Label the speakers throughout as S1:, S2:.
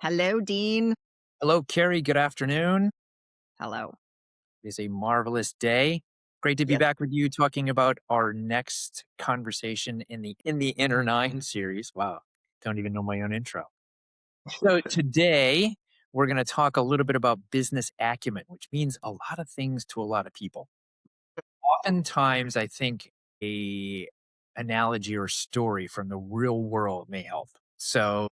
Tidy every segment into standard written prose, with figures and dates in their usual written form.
S1: Hello, Dean.
S2: Hello, Carrie. Good afternoon.
S1: Hello.
S2: It is a marvelous day. Great to be
S1: Yes.
S2: back with you talking about our next conversation in the Inner Nine series. Wow, don't even know my own intro. So today we're going to talk a little bit about business acumen, which means a lot of things to a lot of people. Oftentimes, I think a analogy or story from the real world may help. So,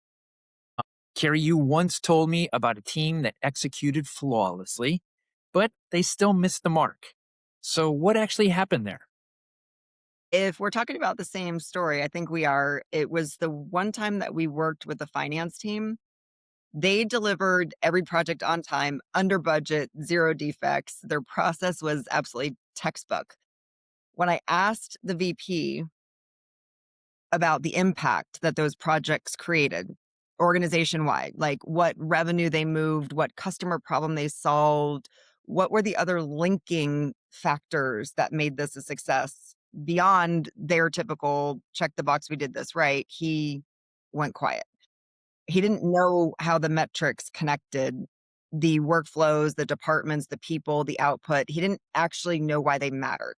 S2: Carrie, you once told me about a team that executed flawlessly, but they still missed the mark. So, what actually happened there?
S1: If we're talking about the same story, I think we are. It was the one time that we worked with the finance team. They delivered every project on time, under budget, zero defects. Their process was absolutely textbook. When I asked the VP about the impact that those projects created organization wide, like what revenue they moved, what customer problem they solved, what were the other linking factors that made this a success beyond their typical check the box, we did this right. He went quiet. He didn't know how the metrics connected the workflows, the departments, the people, the output. He didn't actually know why they mattered.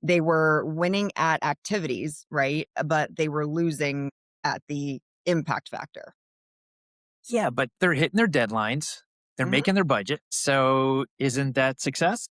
S1: They were winning at activities, right? But they were losing at the impact factor.
S2: Yeah, but they're hitting their deadlines, they're
S1: Mhm.
S2: making their budget. So, isn't that success?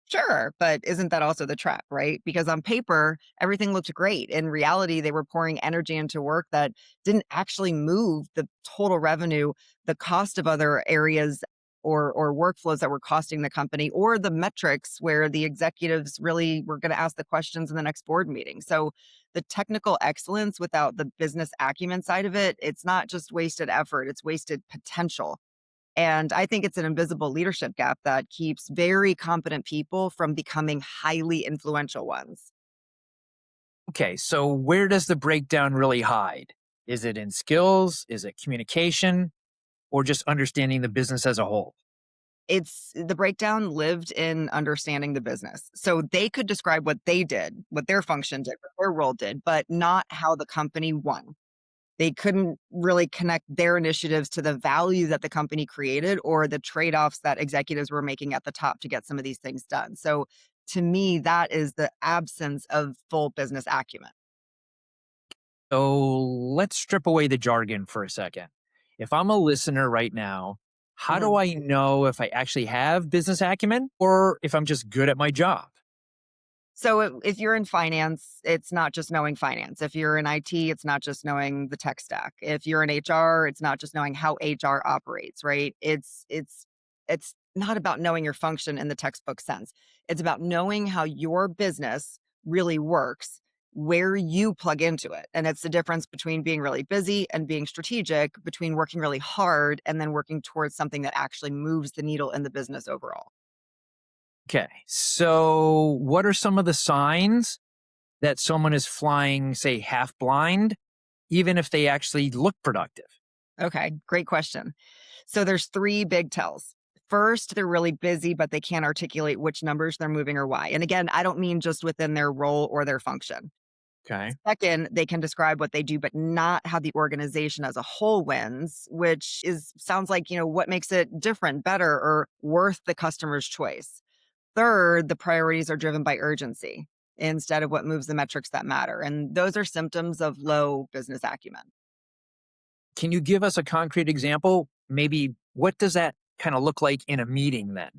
S1: Sure, but isn't that also the trap, right? Because on paper, everything looked great. In reality, they were pouring energy into work that didn't actually move the total revenue, the cost of other areas or workflows that were costing the company, or the metrics where the executives really were going to ask the questions in the next board meeting. So the technical excellence without the business acumen side of it, it's not just wasted effort, it's wasted potential. And I think it's an invisible leadership gap that keeps very competent people from becoming highly influential ones.
S2: Okay, so where does the breakdown really hide? Is it in skills? Is it communication? Or just understanding the business as a whole?
S1: It's the breakdown lived in understanding the business. So they could describe what they did, what their function did, what their role did, but not how the company won. They couldn't really connect their initiatives to the value that the company created or the trade-offs that executives were making at the top to get some of these things done. So to me, that is the absence of full business acumen.
S2: So let's strip away the jargon for a second. If I'm a listener right now, how do
S1: Mhm.
S2: I know if I actually have business acumen or if I'm just good at my job?
S1: So if you're in finance, it's not just knowing finance. If you're in IT, it's not just knowing the tech stack. If you're in HR, it's not just knowing how HR operates, right? It's not about knowing your function in the textbook sense. It's about knowing how your business really works, where you plug into it. And it's the difference between being really busy and being strategic, between working really hard and then working towards something that actually moves the needle in the business overall.
S2: Okay. So, what are some of the signs that someone is flying, say, half blind, even if they actually look productive?
S1: Okay, great question. So there's 3 big tells. First, they're really busy, but they can't articulate which numbers they're moving or why. And again, I don't mean just within their role or their function.
S2: Okay.
S1: Second, they can describe what they do, but not how the organization as a whole wins, which is sounds like, what makes it different, better, or worth the customer's choice. Third, the priorities are driven by urgency instead of what moves the metrics that matter. And those are symptoms of low business acumen.
S2: Can you give us a concrete example? Maybe what does that kind of look like in a meeting then?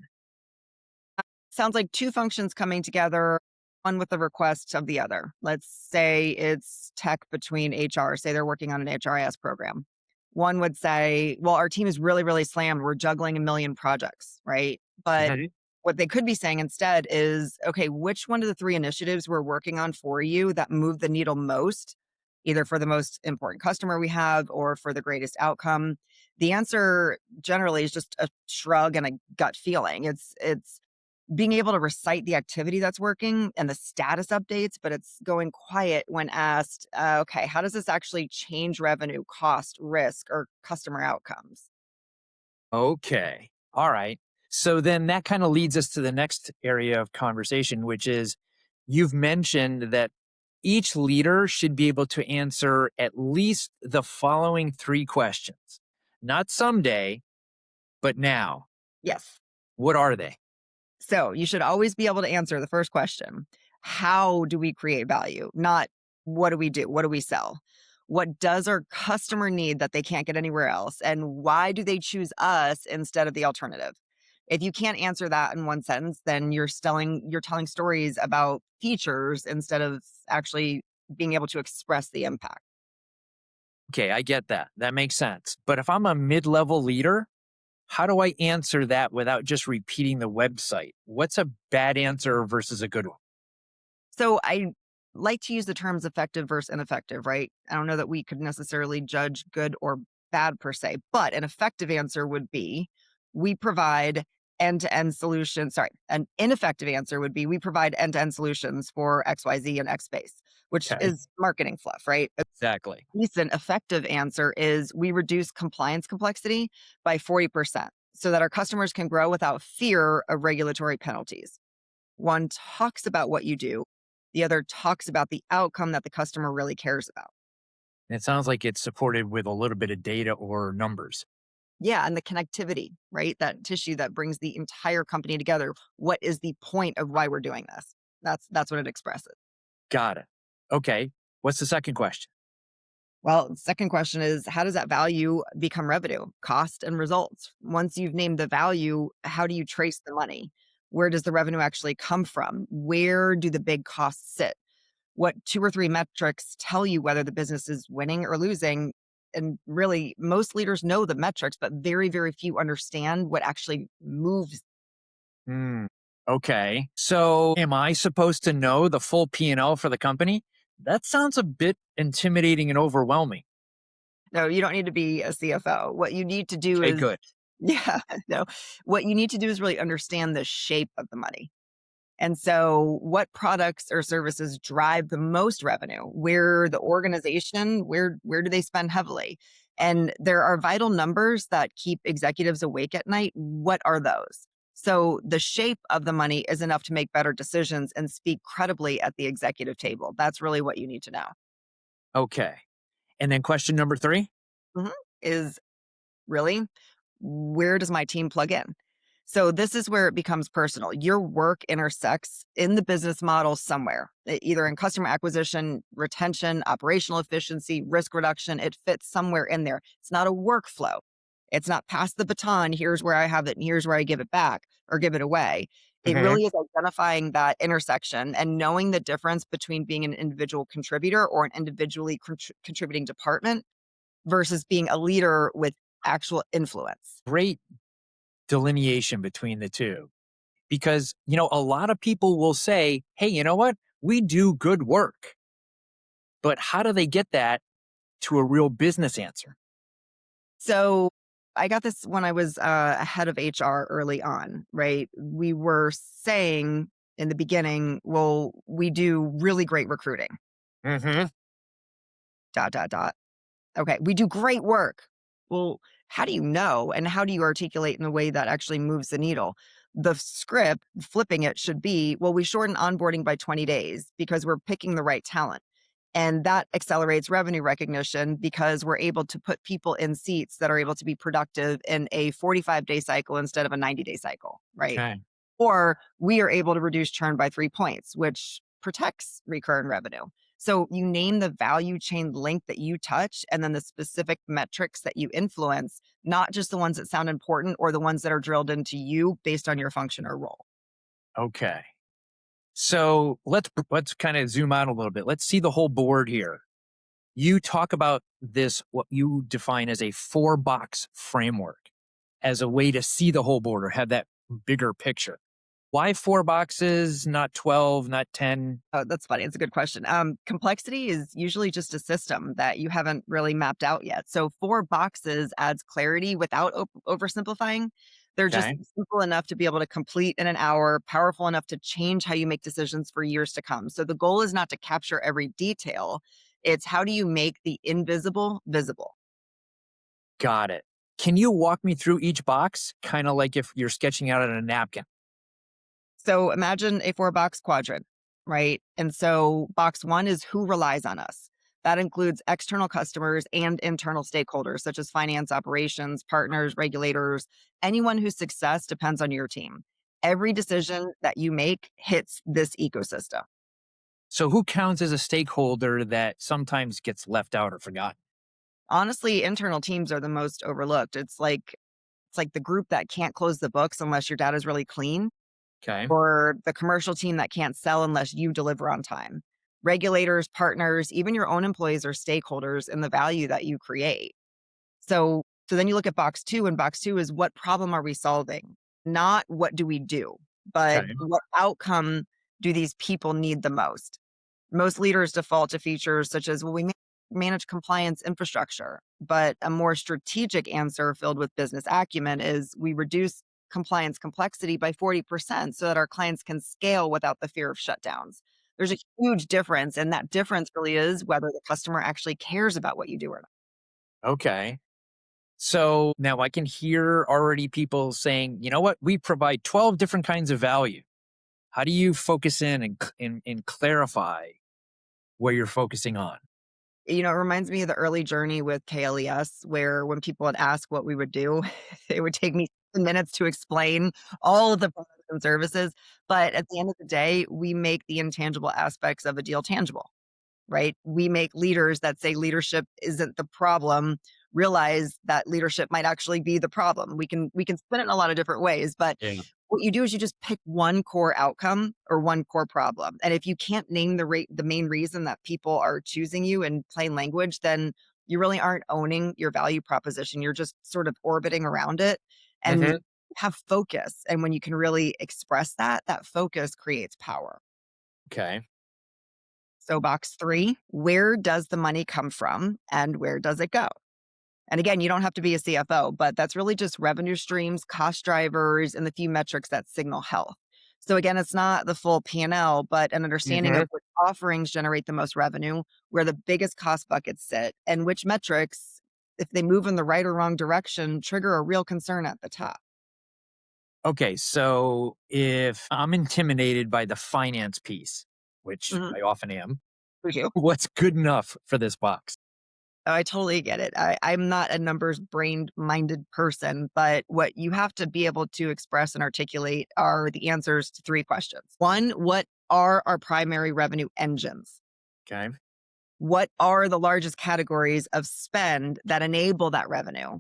S1: Sounds like 2 functions coming together, one with the request of the other. Let's say it's tech between HR, say they're working on an HRIS program. One would say, "Well, our team is really, really slammed. We're juggling a million projects," right? But
S2: Mhm.
S1: what they could be saying instead is, "Okay, which one of the 3 initiatives we're working on for you that move the needle most, either for the most important customer we have or for the greatest outcome?" The answer generally is just a shrug and a gut feeling. It's being able to recite the activity that's working and the status updates, but it's going quiet when asked, okay, how does this actually change revenue, cost, risk, or customer outcomes?
S2: Okay. All right. So then that kind of leads us to the next area of conversation, which is you've mentioned that each leader should be able to answer at least the following three questions. Not someday, but now.
S1: Yes.
S2: What are they?
S1: So you should always be able to answer the first question. How do we create value? Not what do we do? What do we sell? What does our customer need that they can't get anywhere else? And why do they choose us instead of the alternative? If you can't answer that in one sentence, then you're telling stories about features instead of actually being able to express the impact.
S2: Okay, I get that. That makes sense. But if I'm a mid level leader, how do I answer that without just repeating the website? What's a bad answer versus a good one?
S1: So I like to use the terms effective versus ineffective, right? I don't know that we could necessarily judge good or bad per se, but an effective answer would be we provide end to end solutions. Sorry, an ineffective answer would be we provide end to end solutions for XYZ and X space, which
S2: Okay,
S1: is marketing fluff, right? A
S2: exactly.
S1: decent effective answer is we reduce compliance complexity by 40% so that our customers can grow without fear of regulatory penalties. One talks about what you do, the other talks about the outcome that the customer really cares about.
S2: It sounds like it's supported with a little bit of data or numbers.
S1: Yeah, and the connectivity, right? That tissue that brings the entire company together. What is the point of why we're doing this? That's what it expresses.
S2: Got it. Okay. What's the second question?
S1: Well, second question is how does that value become revenue, cost, and results? Once you've named the value, how do you trace the money? Where does the revenue actually come from? Where do the big costs sit? What two or three metrics tell you whether the business is winning or losing? And really, most leaders know the metrics, but very, very few understand what actually moves.
S2: Hmm. Okay. So am I supposed to know the full P&L for the company? That sounds a bit intimidating and overwhelming.
S1: No, you don't need to be a CFO. What you need to do
S2: Okay,
S1: is,
S2: good.
S1: yeah, no, what you need to do is really understand the shape of the money. And so, what products or services drive the most revenue? Where the organization, where do they spend heavily? And there are vital numbers that keep executives awake at night. What are those? So the shape of the money is enough to make better decisions and speak credibly at the executive table. That's really what you need to know.
S2: Okay. And then question number three?
S1: Mhm. Is really where does my team plug in? So this is where it becomes personal. Your work intersects in the business model somewhere, either in customer acquisition, retention, operational efficiency, risk reduction. It fits somewhere in there. It's not a workflow. It's not pass the baton. Here's where I have it, and here's where I give it back or give it away. It
S2: Hmm.
S1: really is identifying that intersection and knowing the difference between being an individual contributor or an individually contributing department versus being a leader with actual influence.
S2: Great delineation between the two. Because, a lot of people will say, hey, you know what? We do good work. But how do they get that to a real business answer?
S1: So I got this when I was head of HR early on, right? We were saying in the beginning, well, we do really great recruiting,
S2: Hmm.
S1: dot, dot, dot. Okay, we do great work. Well, how do you know? And how do you articulate in a way that actually moves the needle? The script, flipping it, should be well, we shorten onboarding by 20 days because we're picking the right talent. And that accelerates revenue recognition because we're able to put people in seats that are able to be productive in a 45-day cycle instead of a 90-day cycle, right?
S2: Okay.
S1: Or we are able to reduce churn by 3 points, which protects recurring revenue. So you name the value chain link that you touch and then the specific metrics that you influence, not just the ones that sound important or the ones that are drilled into you based on your function or role.
S2: Okay. So let's kind of zoom out a little bit. Let's see the whole board here. You talk about this, what you define as a four-box framework, as a way to see the whole board or have that bigger picture. Why four boxes, not 12, not 10?
S1: Oh, that's funny. It's a good question. Complexity is usually just a system that you haven't really mapped out yet. So 4 boxes adds clarity without oversimplifying. They're just
S2: Okay.
S1: simple enough to be able to complete in an hour, powerful enough to change how you make decisions for years to come. So the goal is not to capture every detail. It's how do you make the invisible visible?
S2: Got it. Can you walk me through each box? Kind of like if you're sketching out on a napkin.
S1: So imagine a 4 box quadrant, right? And so box one is who relies on us. That includes external customers and internal stakeholders, such as finance, operations, partners, regulators, anyone whose success depends on your team. Every decision that you make hits this ecosystem.
S2: So who counts as a stakeholder that sometimes gets left out or forgotten?
S1: Honestly, internal teams are the most overlooked. It's like the group that can't close the books unless your data is really clean,
S2: Okay.
S1: or the commercial team that can't sell unless you deliver on time. Regulators, partners, even your own employees are stakeholders in the value that you create. So then you look at box 2, and box 2 is, what problem are we solving? Not what do we do, but
S2: Okay.
S1: what outcome do these people need the most? Most leaders default to features such as, well, we manage compliance infrastructure, but a more strategic answer filled with business acumen is, we reduce compliance complexity by 40% so that our clients can scale without the fear of shutdowns. There's a huge difference, and that difference really is whether the customer actually cares about what you do or not.
S2: Okay. So now I can hear already people saying, you know what? We provide 12 different kinds of value. How do you focus in and clarify where you're focusing on?
S1: It reminds me of the early journey with KLES, where when people would ask what we would do, it would take me 10 minutes to explain all of the products and services. But at the end of the day, we make the intangible aspects of a deal tangible, right? We make leaders that say leadership isn't the problem realize that leadership might actually be the problem. We can spin it in a lot of different ways, but
S2: Yeah.
S1: what you do is you just pick one core outcome or one core problem. And if you can't name the main reason that people are choosing you in plain language, then you really aren't owning your value proposition. You're just sort of orbiting around it, and
S2: Hmm.
S1: have focus. And when you can really express that, that focus creates power.
S2: Okay.
S1: So box 3, where does the money come from and where does it go? And again, you don't have to be a CFO, but that's really just revenue streams, cost drivers, and the few metrics that signal health. So again, it's not the full P&L, but an understanding of
S2: Hmm.
S1: which offerings generate the most revenue, where the biggest cost buckets sit, and which metrics, if they move in the right or wrong direction, trigger a real concern at the top.
S2: Okay. So if I'm intimidated by the finance piece, which
S1: Mhm.
S2: I often am,
S1: For you.
S2: what's good enough for this box?
S1: Oh, I totally get it. I'm not a numbers brained minded person, but what you have to be able to express and articulate are the answers to 3 questions. One, what are our primary revenue engines?
S2: Okay.
S1: What are the largest categories of spend that enable that revenue?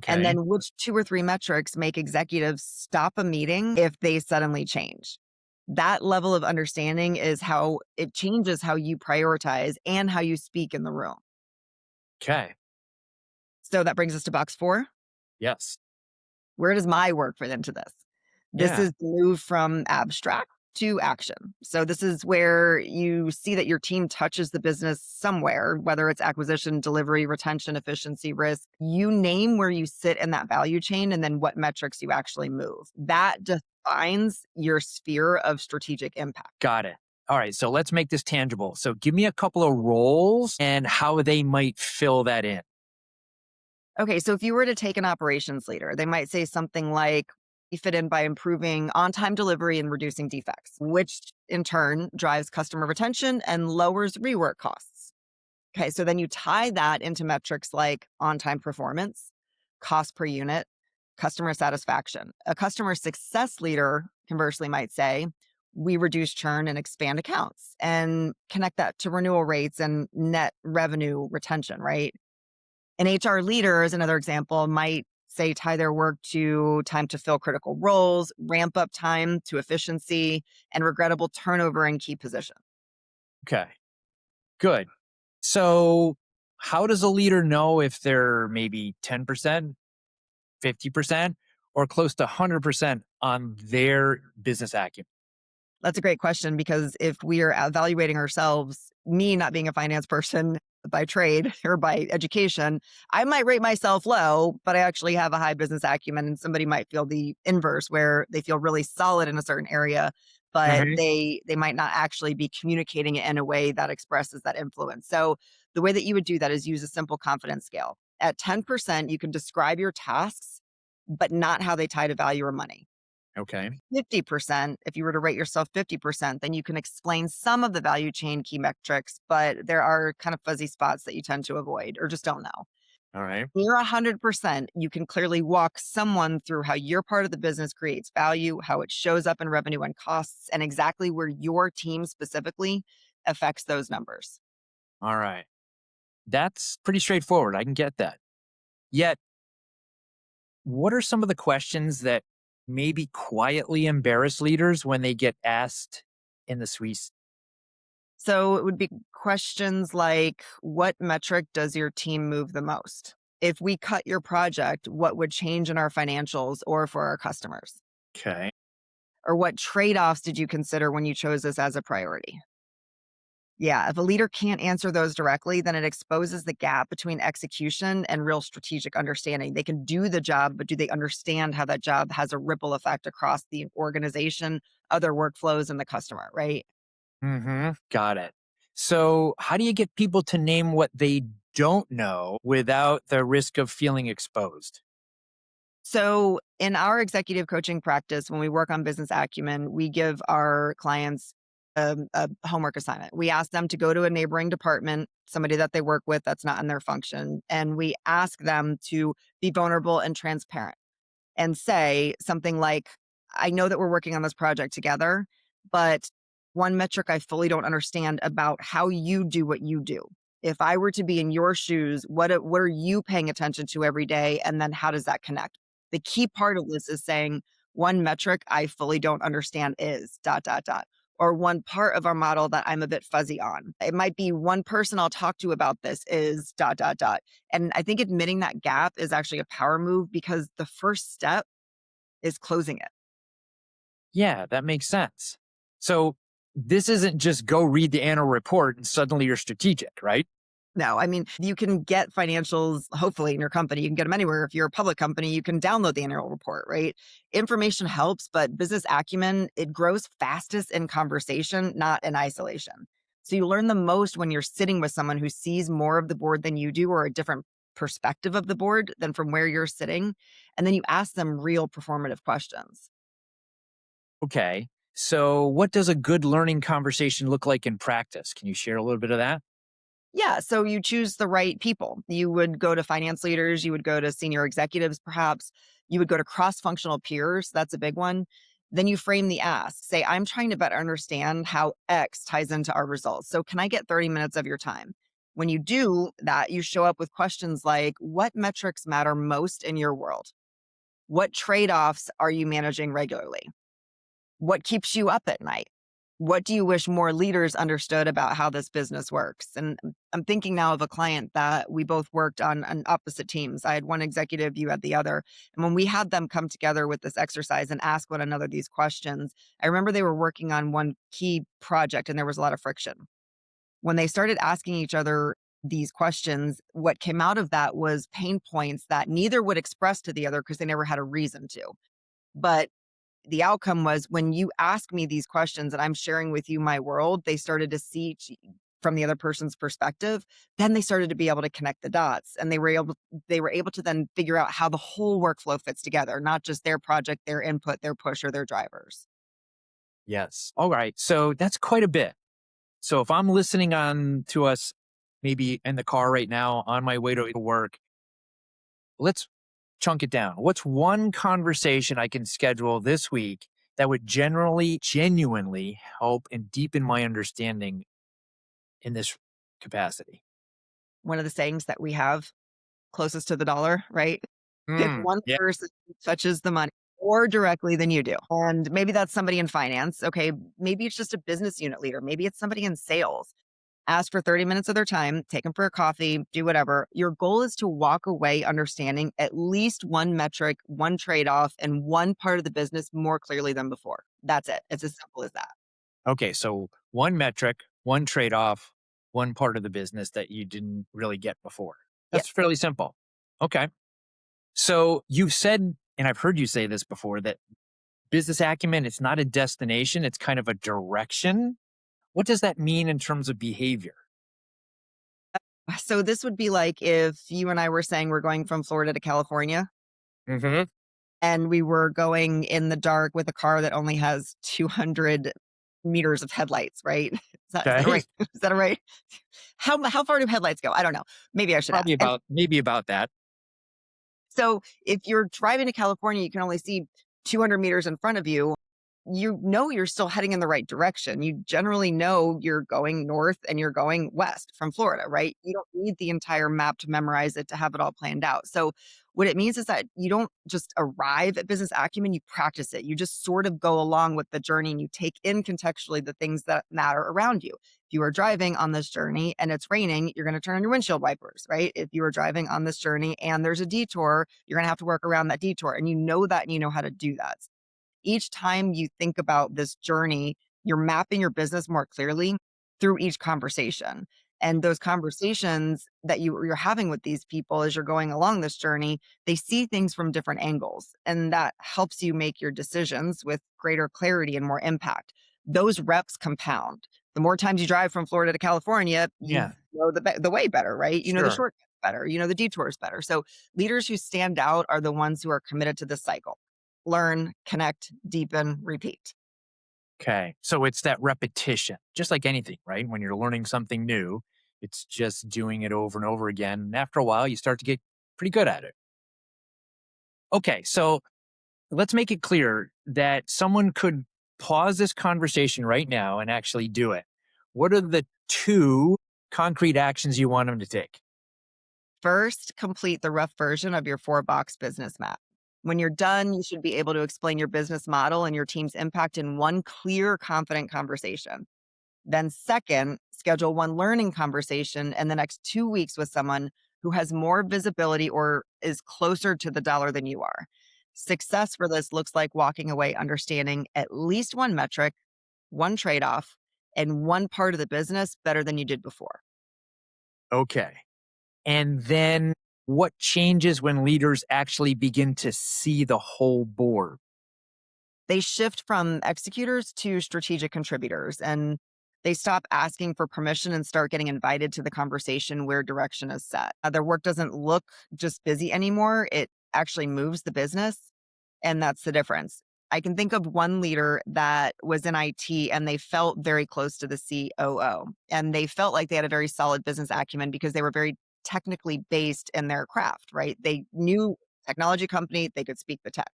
S1: And
S2: Okay.
S1: then which 2 or 3 metrics make executives stop a meeting if they suddenly change? That level of understanding is how it changes how you prioritize and how you speak in the room.
S2: Okay.
S1: So that brings us to box 4.
S2: Yes.
S1: Where does my work fit into this? This
S2: Yeah.
S1: is the move from abstract to action. So this is where you see that your team touches the business somewhere, whether it's acquisition, delivery, retention, efficiency, risk. You name where you sit in that value chain and then what metrics you actually move. That defines your sphere of strategic impact.
S2: Got it. All right. So let's make this tangible. So give me a couple of roles and how they might fill that in.
S1: Okay, so if you were to take an operations leader, they might say something like, "We fit in by improving on time delivery and reducing defects," which in turn drives customer retention and lowers rework costs. Okay, so then you tie that into metrics like on time performance, cost per unit, customer satisfaction. A customer success leader, conversely, might say, "We reduce churn and expand accounts," and connect that to renewal rates and net revenue retention, right? An HR leader, as another example, might say tie their work to time to fill critical roles, ramp up time to efficiency, and regrettable turnover in key positions.
S2: Okay. Good. So how does a leader know if they're maybe 10%, 50%, or close to 100% on their business acumen?
S1: That's a great question, because if we are evaluating ourselves, me not being a finance person by trade or by education, I might rate myself low, but I actually have a high business acumen. And somebody might feel the inverse, where they feel really solid in a certain area, but
S2: Hmm.
S1: they might not actually be communicating it in a way that expresses that influence. So the way that you would do that is use a simple confidence scale. At 10%, you can describe your tasks, but not how they tie to value or money.
S2: Okay.
S1: 50%, if you were to rate yourself 50%, then you can explain some of the value chain key metrics, but there are kind of fuzzy spots that you tend to avoid or just don't know.
S2: All right.
S1: You're 100%, you can clearly walk someone through how your part of the business creates value, how it shows up in revenue and costs, and exactly where your team specifically affects those numbers.
S2: All right. That's pretty straightforward. I can get that. Yet, what are some of the questions that maybe quietly embarrass leaders when they get asked in the suite?
S1: So it would be questions like, what metric does your team move the most? If we cut your project, what would change in our financials or for our customers?
S2: Okay.
S1: Or what trade offs did you consider when you chose this as a priority? Yeah, if a leader can't answer those directly, then it exposes the gap between execution and real strategic understanding. They can do the job, but do they understand how that job has a ripple effect across the organization, other workflows, and the customer, right?
S2: Got it. So, how do you get people to name what they don't know without the risk of feeling exposed?
S1: So, in our executive coaching practice, when we work on business acumen, we give our clients a homework assignment. We ask them to go to a neighboring department, somebody that they work with that's not in their function, and we ask them to be vulnerable and transparent and say something like, I know that we're working on this project together, but one metric I fully don't understand about how you do what you do. If I were to be in your shoes, what are you paying attention to every day? And then how does that connect? The key part of this is saying one metric I fully don't understand is dot, dot, dot. Or one part of our model that I'm a bit fuzzy on. It might be one person I'll talk to about this is dot, dot, dot. And I think admitting that gap is actually a power move because the first step is closing it.
S2: Yeah, that makes sense. So, this isn't just go read the annual report and suddenly you're strategic, right?
S1: No, I mean, you can get financials, hopefully, in your company. You can get them anywhere. If you're a public company, you can download the annual report, right? Information helps, but business acumen, it grows fastest in conversation, not in isolation. So you learn the most when you're sitting with someone who sees more of the board than you do or a different perspective of the board than from where you're sitting. And then you ask them real performative questions.
S2: Okay. So, what does a good learning conversation look like in practice? Can you share a little bit of that?
S1: Yeah, so you choose the right people. You would go to finance leaders, you would go to senior executives, perhaps. You would go to cross functional peers. That's a big one. Then you frame the ask. Say, I'm trying to better understand how X ties into our results. So, can I get 30 minutes of your time? When you do that, you show up with questions like, what metrics matter most in your world? What trade offs are you managing regularly? What keeps you up at night? What do you wish more leaders understood about how this business works? And I'm thinking now of a client that we both worked on opposite teams. I had one executive, you had the other. And when we had them come together with this exercise and ask one another these questions, I remember they were working on one key project and there was a lot of friction. When they started asking each other these questions, what came out of that was pain points that neither would express to the other because they never had a reason to. But the outcome was when you ask me these questions and I'm sharing with you my world, they started to see from the other person's perspective. Then they started to be able to connect the dots and they were able to then figure out how the whole workflow fits together, not just their project, their input, their push, or their drivers.
S2: Yes. All right. So, that's quite a bit. So, if I'm listening on to us, maybe in the car right now on my way to work, let's chunk it down. What's one conversation I can schedule this week that would genuinely help and deepen my understanding in this capacity?
S1: One of the sayings that we have closest to the dollar, right? If one
S2: Yeah.
S1: person touches the money more directly than you do, and maybe that's somebody in finance, okay, maybe it's just a business unit leader, maybe it's somebody in sales. Ask for 30 minutes of their time, take them for a coffee, do whatever. Your goal is to walk away understanding at least one metric, one trade off, and one part of the business more clearly than before. That's it. It's as simple as that.
S2: Okay. So, one metric, one trade off, one part of the business that you didn't really get before.
S1: Yeah.
S2: That's fairly simple. Okay. So, you've said, and I've heard you say this before, that business acumen, it's not a destination, it's kind of a direction. What does that mean in terms of behavior?
S1: So this would be like if you and I were saying we're going from Florida to California.
S2: Hmm.
S1: and we were going in the dark with a car that only has 200 meters of headlights, right? Is that a
S2: Okay.
S1: right? Is that a right? How far do headlights go? I don't know. Maybe I should
S2: Probably
S1: ask. And
S2: about maybe about that.
S1: so if you're driving to California, you can only see 200 meters in front of you. You know you're still heading in the right direction. You generally know you're going north and you're going west from Florida, right? You don't need the entire map to memorize it to have it all planned out. So what it means is that you don't just arrive at business acumen, you practice it. You just sort of go along with the journey and you take in contextually the things that matter around you. If you are driving on this journey and it's raining, you're going to turn on your windshield wipers, right? If you are driving on this journey and there's a detour, you're going to have to work around that detour, and you know that and you know how to do that. Each time you think about this journey, you're mapping your business more clearly through each conversation. And those conversations that you're having with these people as you're going along this journey, they see things from different angles. And that helps you make your decisions with greater clarity and more impact. Those reps compound. The more times you drive from Florida to California, you
S2: Yeah,
S1: know the way better, right? You know the
S2: sure.
S1: shortcuts better, you know the detours better. So leaders who stand out are the ones who are committed to this cycle: learn, connect, deepen, repeat.
S2: Okay. So it's that repetition, just like anything, right? When you're learning something new, it's just doing it over and over again. And after a while, you start to get pretty good at it. Okay. So let's make it clear that someone could pause this conversation right now and actually do it. What are the two concrete actions you want them to take?
S1: First, complete the rough version of your four-box business map. When you're done, you should be able to explain your business model and your team's impact in one clear, confident conversation. Then, second, schedule one learning conversation in the next 2 weeks with someone who has more visibility or is closer to the dollar than you are. Success for this looks like walking away understanding at least one metric, one trade off, and one part of the business better than you did before.
S2: Okay. And then what changes when leaders actually begin to see the whole board?
S1: They shift from executors to strategic contributors, and they stop asking for permission and start getting invited to the conversation where direction is set. Their work doesn't look just busy anymore, it actually moves the business. And that's the difference. I can think of one leader that was in IT and they felt very close to the COO, and they felt like they had a very solid business acumen because they were very technically based in their craft, right? They knew technology company, they could speak the tech.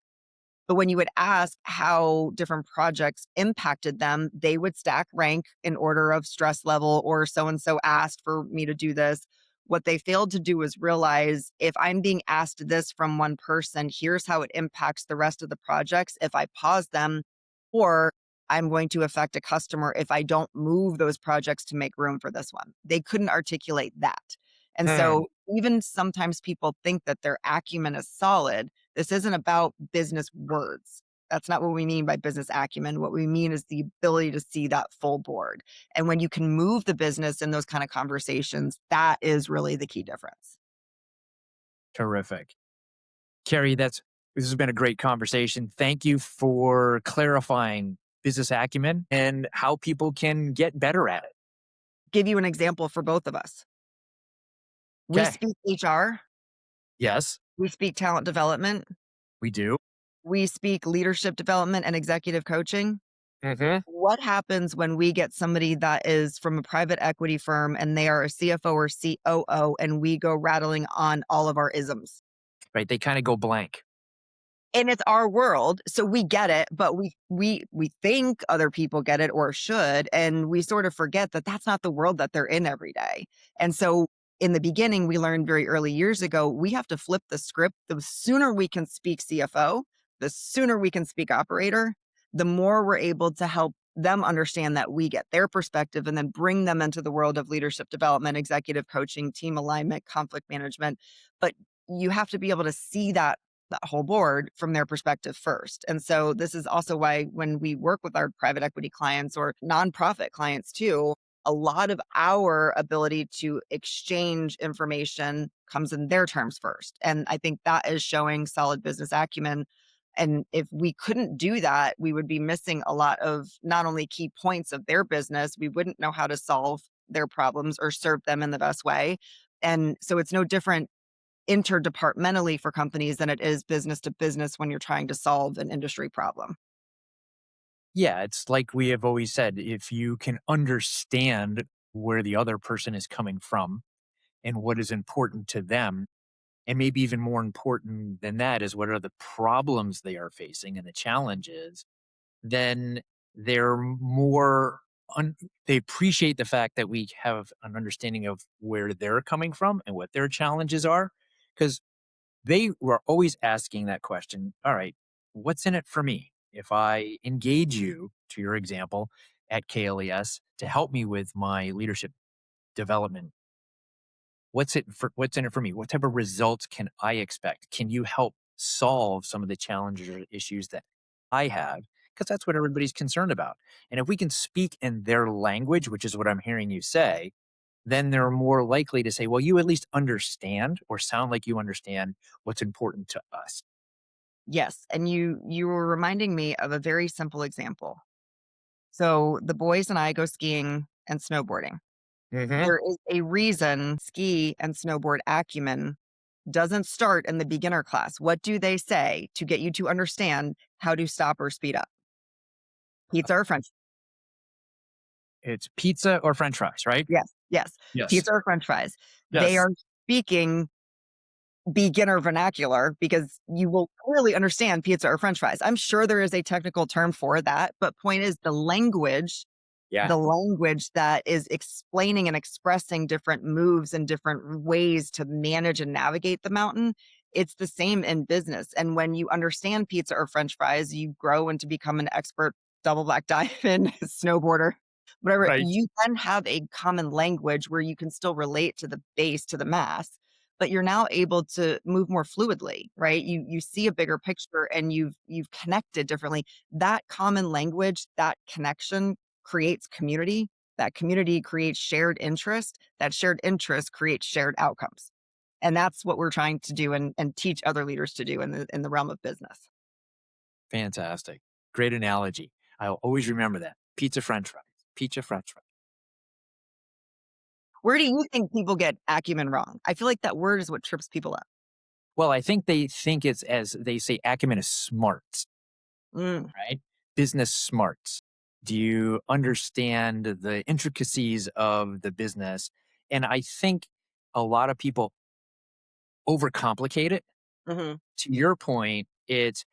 S1: But when you would ask how different projects impacted them, they would stack rank in order of stress level, or so and so asked for me to do this. What they failed to do was realize, if I'm being asked this from one person, here's how it impacts the rest of the projects if I pause them, or I'm going to affect a customer if I don't move those projects to make room for this one. They couldn't articulate that. And
S2: Hmm.
S1: so even sometimes people think that their acumen is solid. This isn't about business words. That's not what we mean by business acumen. What we mean is the ability to see that full board. And when you can move the business in those kind of conversations, that is really the key difference.
S2: Terrific. Carrie, this has been a great conversation. Thank you for clarifying business acumen and how people can get better at it.
S1: Give you an example for both of us. We
S2: Okay.
S1: speak HR,
S2: Yes,
S1: we speak talent development,
S2: we do.
S1: we speak leadership development and executive coaching.
S2: Hmm.
S1: What happens when we get somebody that is from a private equity firm and they are a CFO or COO and we go rattling on all of our isms?
S2: Right. They kind of go blank.
S1: And it's our world, so we get it, but we think other people get it or should, and we sort of forget that that's not the world that they're in every day. And so in the beginning, we learned very early years ago, we have to flip the script. The sooner we can speak CFO, the sooner we can speak operator, the more we're able to help them understand that we get their perspective and then bring them into the world of leadership development, executive coaching, team alignment, conflict management. But you have to be able to see that whole board from their perspective first. And so this is also why when we work with our private equity clients or nonprofit clients too, a lot of our ability to exchange information comes in their terms first. And I think that is showing solid business acumen. And if we couldn't do that, we would be missing a lot of not only key points of their business, we wouldn't know how to solve their problems or serve them in the best way. And so it's no different interdepartmentally for companies than it is business to business when you're trying to solve an industry problem.
S2: Yeah, it's like we have always said, if you can understand where the other person is coming from and what is important to them, and maybe even more important than that is what are the problems they are facing and the challenges, then they're more un- they appreciate the fact that we have an understanding of where they're coming from and what their challenges are, because they were always asking that question. All right, what's in it for me if I engage you, to your example, at KLES to help me with my leadership development? What's in it for me? What type of results can I expect? Can you help solve some of the challenges or issues that I have? Because that's what everybody's concerned about. And if we can speak in their language, which is what I'm hearing you say, then they're more likely to say, well, you at least understand or sound like you understand what's important to us.
S1: Yes, and you were reminding me of a very simple example. So the boys and I go skiing and snowboarding.
S2: Hmm.
S1: There is a reason ski and snowboard acumen doesn't start in the beginner class. What do they say to get you to understand how to stop or speed up? Pizza or French?
S2: It's pizza or French fries, right?
S1: Yes, yes.
S2: Yes.
S1: Pizza or French fries. They
S2: Yes.
S1: are speaking beginner vernacular because you will clearly understand pizza or French fries. I'm sure there is a technical term for that, but point is
S2: Yeah.
S1: the language that is explaining and expressing different moves and different ways to manage and navigate the mountain, it's the same in business. And when you understand pizza or French fries, you grow into become an expert double black diamond snowboarder, whatever.
S2: Right.
S1: You then have a common language where you can still relate to the base, to the mass, but you're now able to move more fluidly, right? You see a bigger picture and you've connected differently. That common language, that connection creates community. That community creates shared interest. That shared interest creates shared outcomes. And that's what we're trying to do and teach other leaders to do in the realm of business.
S2: Fantastic. Great analogy. I'll always remember that. Pizza, French fries. Pizza, French fries.
S1: Where do you think people get acumen wrong? I feel like that word is what trips people up.
S2: Well, I think they think it's, as they say, acumen is smarts,
S1: Mm,
S2: right? Business smarts. Do you understand the intricacies of the business? And I think a lot of people overcomplicate it.
S1: mhm.
S2: To your point, it's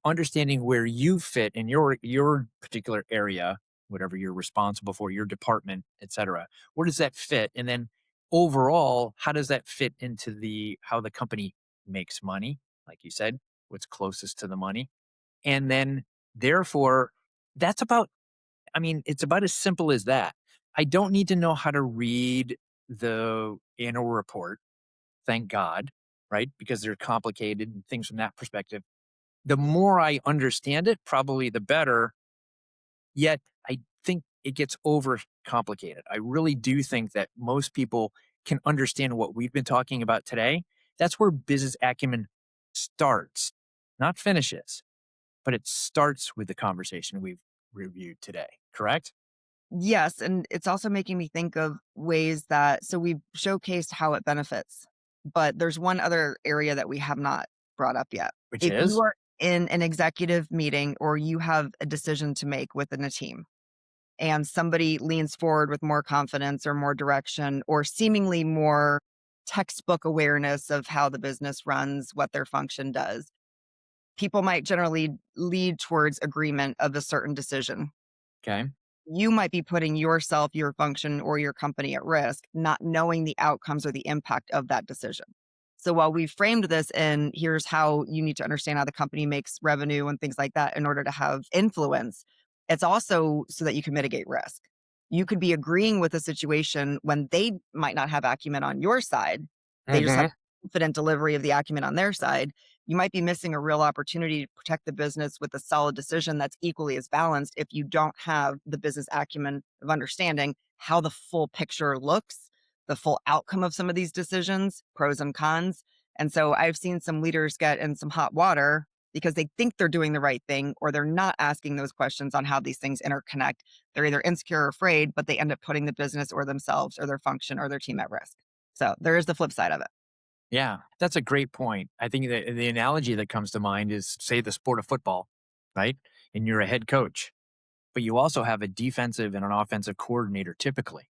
S2: understanding where you fit in your particular area, whatever you're responsible for, your department, et cetera. Where does that fit? And then overall, how does that fit into the how the company makes money? Like you said, what's closest to the money? And then therefore, that's about, I mean, it's about as simple as that. I don't need to know how to read the annual report, thank God, right? Because they're complicated and things from that perspective. The more I understand it, probably the better. Yet I think it gets overcomplicated. I really do think that most people can understand what we've been talking about today. That's where business acumen starts, not finishes, but it starts with the conversation we've reviewed today. Correct?
S1: Yes, and it's also making me think of ways that so we've showcased how it benefits, but there's one other area that we have not brought up yet.
S2: Which
S1: If you
S2: is
S1: are in an executive meeting or you have a decision to make within a team and somebody leans forward with more confidence or more direction or seemingly more textbook awareness of how the business runs, what their function does, people might generally lead towards agreement of a certain decision.
S2: okay.
S1: You might be putting yourself, your function, or your company at risk, not knowing the outcomes or the impact of that decision. So while we framed this in here's how you need to understand how the company makes revenue and things like that in order to have influence, it's also so that you can mitigate risk. You could be agreeing with a situation when they might not have acumen on your side. They just have
S2: Hmm.
S1: confident delivery of the acumen on their side. You might be missing a real opportunity to protect the business with a solid decision that's equally as balanced if you don't have the business acumen of understanding how the full picture looks, the full outcome of some of these decisions, pros and cons. And so I've seen some leaders get in some hot water because they think they're doing the right thing or they're not asking those questions on how these things interconnect. They're either insecure or afraid, but they end up putting the business or themselves or their function or their team at risk. So there is the flip side of it.
S2: Yeah, that's a great point. I think that the analogy that comes to mind is, say, the sport of football, right? And you're a head coach, but you also have a defensive and an offensive coordinator typically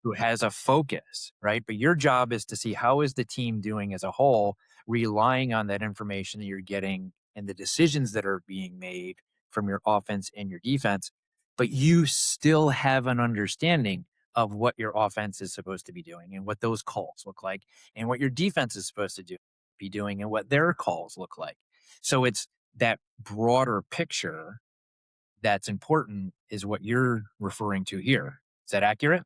S2: who has a focus, right? But your job is to see how is the team doing as a whole, relying on that information that you're getting and the decisions that are being made from your offense and your defense. But you still have an understanding of what your offense is supposed to be doing and what those calls look like, and what your defense is supposed to be doing and what their calls look like. So it's that broader picture that's important, is what you're referring to here. Is that accurate?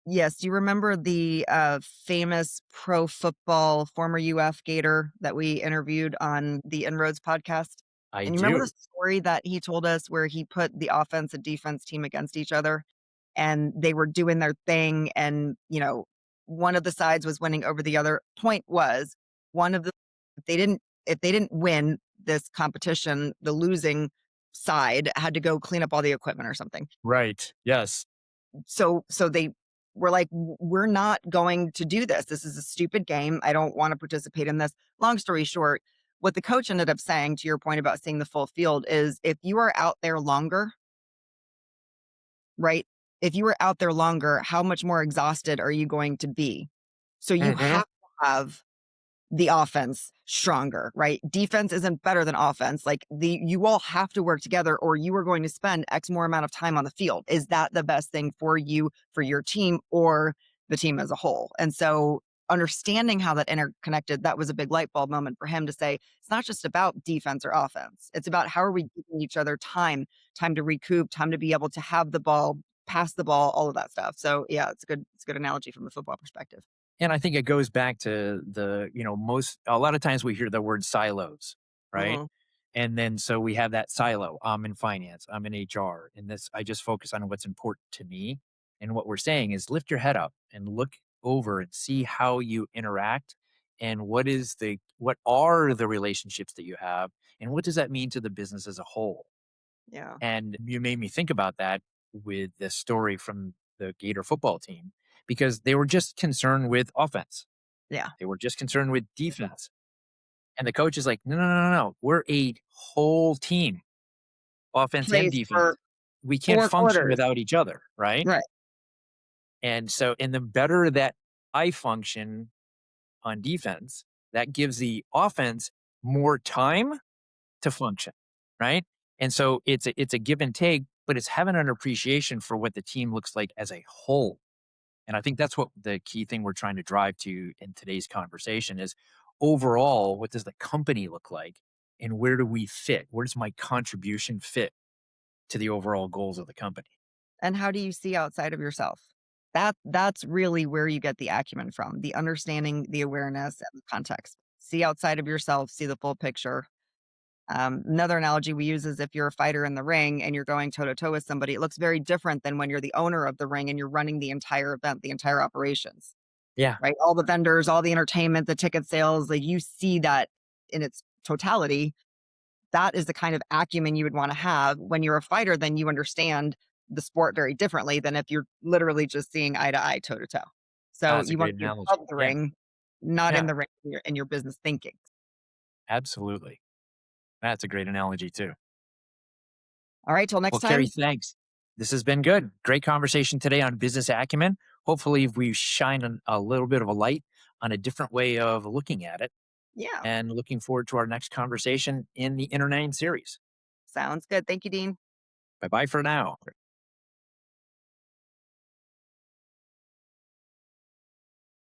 S1: Yes, do you remember the, famous pro football former UF Gator that we interviewed on the Inroads podcast?
S2: I
S1: And you remember the
S2: do.
S1: story that he told us where he put the offense and defense team against each other, and they were doing their thing, and, one of the sides was winning over the other. Point was, one of the if they didn't win this competition, the losing side had to go clean up all the equipment or something.
S2: Right. Yes.
S1: So they were like, We're not going to do this. This is a stupid game. I don't want to participate in this." Long story short, what the coach ended up saying, to your point about seeing the full field, is if you are out there longer, right? If you were out there longer, how much more exhausted are you going to be? So you
S2: Mhm.
S1: have to have the offense stronger, right? Defense isn't better than offense. Like, you all have to work together or you are going to spend X more amount of time on the field. Is that the best thing for you, for your team, or the team as a whole? And so understanding how that interconnected, that was a big light bulb moment for him to say, it's not just about defense or offense. It's about how are we giving each other time to recoup, time to be able to have the ball, pass the ball, all of that stuff. So yeah, it's a good analogy from a football perspective.
S2: And I think it goes back to most a lot of times we hear the word silos, right?
S1: Mhm.
S2: And then so we have that silo. I'm in finance, I'm in HR, and this I just focus on what's important to me. And what we're saying is lift your head up and look over and see how you interact, and what are the relationships that you have, and what does that mean to the business as a whole.
S1: Yeah.
S2: And you made me think about that with the story from the Gator football team, because they were just concerned with offense.
S1: Yeah.
S2: They were just concerned with defense. And the coach is like, no, no, no, no, no. We're a whole team, offense and
S1: Plays for
S2: defense. We can't
S1: 4
S2: function
S1: quarters.
S2: without each other. Right.
S1: Right.
S2: And the better that I function on defense, that gives the offense more time to function, right? And so it's a give and take, but it's having an appreciation for what the team looks like as a whole. And I think that's what the key thing we're trying to drive to in today's conversation is, overall, what does the company look like and where do we fit? Where does my contribution fit to the overall goals of the company?
S1: And how do you see outside of yourself? That's really where you get the acumen from, the understanding, the awareness, and the context. See outside of yourself, see the full picture. Another analogy we use is if you're a fighter in the ring and you're going toe to toe with somebody, it looks very different than when you're the owner of the ring and you're running the entire event, the entire operations,
S2: Yeah,
S1: right? All the vendors, all the entertainment, the ticket sales, like you see that in its totality. That is the kind of acumen you would wanna have. When you're a fighter, then you understand the sport very differently than if you're literally just seeing eye to eye, toe to toe. So
S2: that's a
S1: you wanna
S2: great
S1: be
S2: analogy.
S1: above the
S2: Yeah,
S1: ring, not in
S2: yeah,
S1: the ring in your business thinking.
S2: absolutely. That's a great analogy too.
S1: All right, till next
S2: Well, Carrie,
S1: time.
S2: thanks. This has been good. Great conversation today on business acumen. Hopefully, we shine a little bit of a light on a different way of looking at it,
S1: Yeah,
S2: and looking forward to our next conversation in the Inner Nine series.
S1: sounds good. Thank you, Dean.
S2: Bye bye for now.